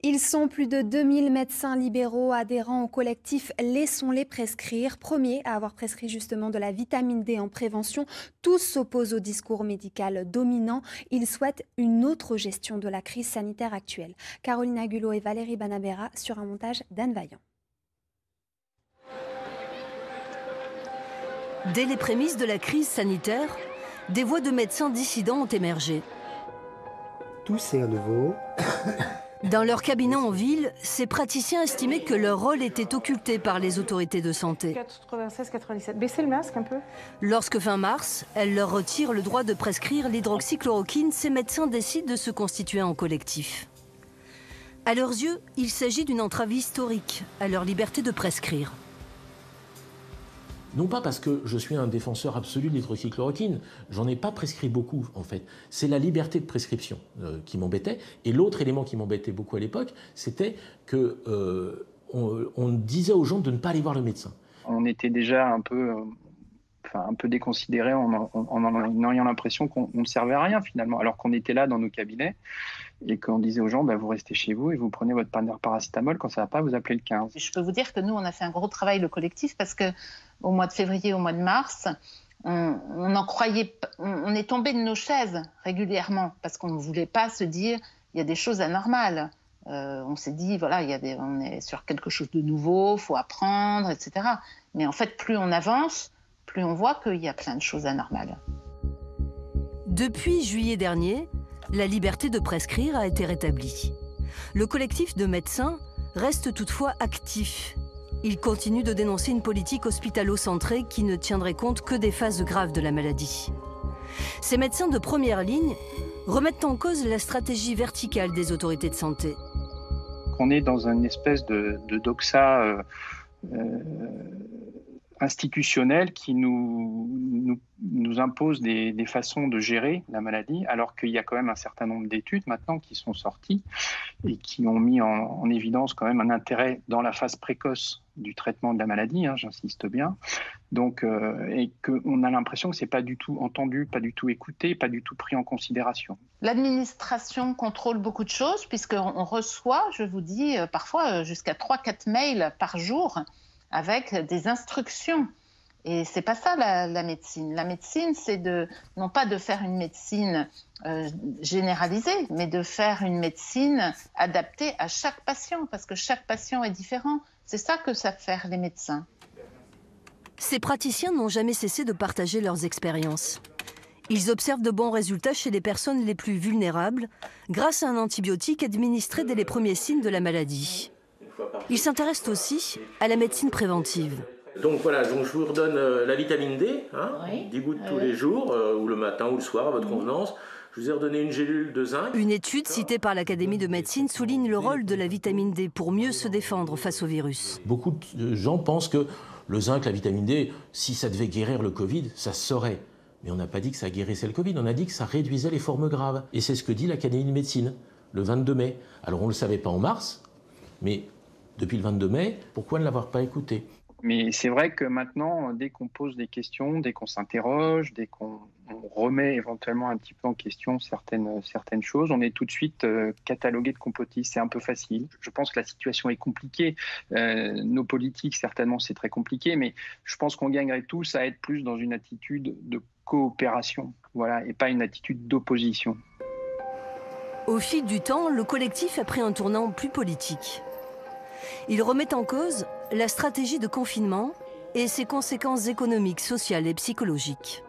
Ils sont plus de 2000 médecins libéraux adhérents au collectif Laissons-les prescrire, premiers à avoir prescrit justement de la vitamine D en prévention. Tous s'opposent au discours médical dominant. Ils souhaitent une autre gestion de la crise sanitaire actuelle. Caroline Agulot et Valérie Banabera sur un montage d'Anne Vaillant. Dès les prémices de la crise sanitaire, des voix de médecins dissidents ont émergé. Toussez à nouveau. Dans leur cabinet en ville, ces praticiens estimaient que leur rôle était occulté par les autorités de santé. 96-97. Baissez le masque un peu. Lorsque fin mars, elles leur retirent le droit de prescrire l'hydroxychloroquine, ces médecins décident de se constituer en collectif. À leurs yeux, il s'agit d'une entrave historique à leur liberté de prescrire. Non pas parce que je suis un défenseur absolu de l'hydroxychloroquine, j'en ai pas prescrit beaucoup en fait. C'est la liberté de prescription qui m'embêtait. Et l'autre élément qui m'embêtait beaucoup à l'époque, c'était que on disait aux gens de ne pas aller voir le médecin. On était déjà un peu déconsidérés en ayant l'impression qu'on ne servait à rien finalement, alors qu'on était là dans nos cabinets et qu'on disait aux gens vous restez chez vous et vous prenez votre paracétamol, quand ça ne va pas, vous appelez le 15. Je peux vous dire que nous, on a fait un gros travail, le collectif, parce qu'au mois de février, au mois de mars, on en croyait, on est tombé de nos chaises régulièrement parce qu'on ne voulait pas se dire il y a des choses anormales. On s'est dit voilà, on est sur quelque chose de nouveau, il faut apprendre, etc. Mais en fait, plus on avance, plus on voit qu'il y a plein de choses anormales. Depuis juillet dernier, la liberté de prescrire a été rétablie. Le collectif de médecins reste toutefois actif. Il continue de dénoncer une politique hospitalo-centrée qui ne tiendrait compte que des phases graves de la maladie. Ces médecins de première ligne remettent en cause la stratégie verticale des autorités de santé. On est dans une espèce de doxa institutionnelle qui nous impose des façons de gérer la maladie, alors qu'il y a quand même un certain nombre d'études maintenant qui sont sorties et qui ont mis en évidence quand même un intérêt dans la phase précoce du traitement de la maladie, j'insiste bien. Donc, et qu'on a l'impression que ce n'est pas du tout entendu, pas du tout écouté, pas du tout pris en considération. L'administration contrôle beaucoup de choses puisqu'on reçoit, je vous dis, parfois jusqu'à 3-4 mails par jour avec des instructions. Et c'est pas ça la médecine. La médecine, c'est non pas de faire une médecine généralisée, mais de faire une médecine adaptée à chaque patient, parce que chaque patient est différent. C'est ça que savent faire les médecins. Ces praticiens n'ont jamais cessé de partager leurs expériences. Ils observent de bons résultats chez les personnes les plus vulnérables grâce à un antibiotique administré dès les premiers signes de la maladie. Ils s'intéressent aussi à la médecine préventive. Donc voilà, je vous redonne la vitamine D, 10 gouttes tous les jours, ou le matin ou le soir à votre convenance. Je vous ai redonné une gélule de zinc. Une étude citée par l'Académie de médecine souligne le rôle de la vitamine D pour mieux se défendre face au virus. Beaucoup de gens pensent que le zinc, la vitamine D, si ça devait guérir le Covid, ça se saurait. Mais on n'a pas dit que ça guérissait le Covid, on a dit que ça réduisait les formes graves. Et c'est ce que dit l'Académie de médecine, le 22 mai. Alors on ne le savait pas en mars, mais depuis le 22 mai, pourquoi ne l'avoir pas écouté ? Mais c'est vrai que maintenant, dès qu'on pose des questions, dès qu'on s'interroge, dès qu'on remet éventuellement un petit peu en question certaines choses, on est tout de suite catalogué de complotistes. C'est un peu facile. Je pense que la situation est compliquée. Nos politiques, certainement, c'est très compliqué, mais je pense qu'on gagnerait tous à être plus dans une attitude de coopération, voilà, et pas une attitude d'opposition. Au fil du temps, le collectif a pris un tournant plus politique. Il remet en cause la stratégie de confinement et ses conséquences économiques, sociales et psychologiques.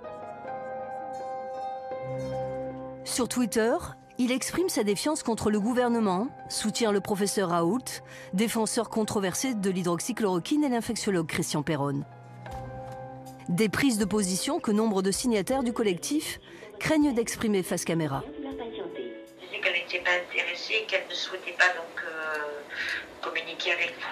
Sur Twitter, il exprime sa défiance contre le gouvernement, soutient le professeur Raoult, défenseur controversé de l'hydroxychloroquine, et l'infectiologue Christian Perron. Des prises de position que nombre de signataires du collectif craignent d'exprimer face caméra. Qu'elle n'était pas intéressée, qu'elle ne souhaitait pas donc communiquer avec vous.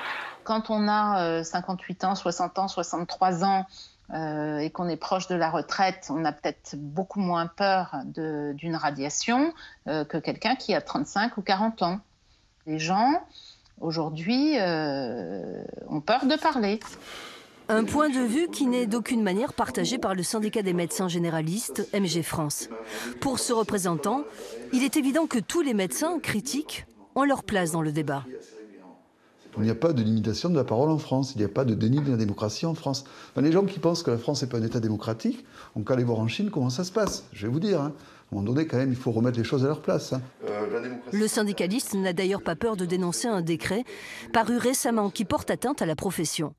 Quand on a 58 ans, 60 ans, 63 ans et qu'on est proche de la retraite, on a peut-être beaucoup moins peur d'une radiation que quelqu'un qui a 35 ou 40 ans. Les gens, aujourd'hui, ont peur de parler. Un point de vue qui n'est d'aucune manière partagé par le syndicat des médecins généralistes, MG France. Pour ce représentant, il est évident que tous les médecins critiques ont leur place dans le débat. Il n'y a pas de limitation de la parole en France, il n'y a pas de déni de la démocratie en France. Enfin, les gens qui pensent que la France n'est pas un État démocratique, on peut aller voir en Chine comment ça se passe. Je vais vous dire, hein. À un moment donné, quand même, il faut remettre les choses à leur place. Hein. Le syndicaliste n'a d'ailleurs pas peur de dénoncer un décret paru récemment qui porte atteinte à la profession.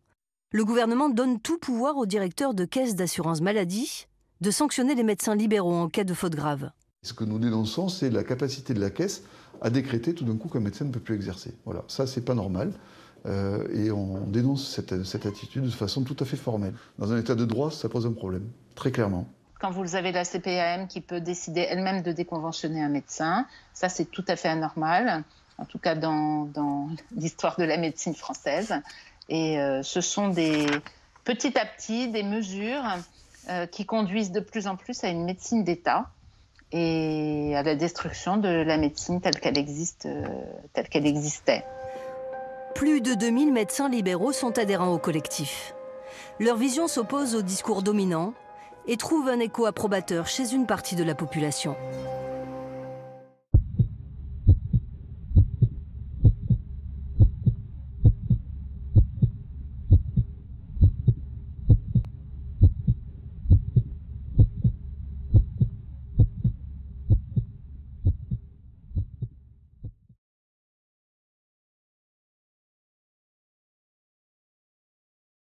Le gouvernement donne tout pouvoir au directeur de caisse d'assurance maladie de sanctionner les médecins libéraux en cas de faute grave. Ce que nous dénonçons, c'est la capacité de la caisse à décréter tout d'un coup qu'un médecin ne peut plus exercer. Voilà, ça c'est pas normal. Et on dénonce cette attitude de façon tout à fait formelle. Dans un état de droit, ça pose un problème, très clairement. Quand vous avez la CPAM qui peut décider elle-même de déconventionner un médecin, ça c'est tout à fait anormal, en tout cas dans l'histoire de la médecine française. Et ce sont petit à petit des mesures qui conduisent de plus en plus à une médecine d'État et à la destruction de la médecine telle qu'elle existait. Plus de 2000 médecins libéraux sont adhérents au collectif. Leur vision s'oppose au discours dominant et trouve un écho approbateur chez une partie de la population.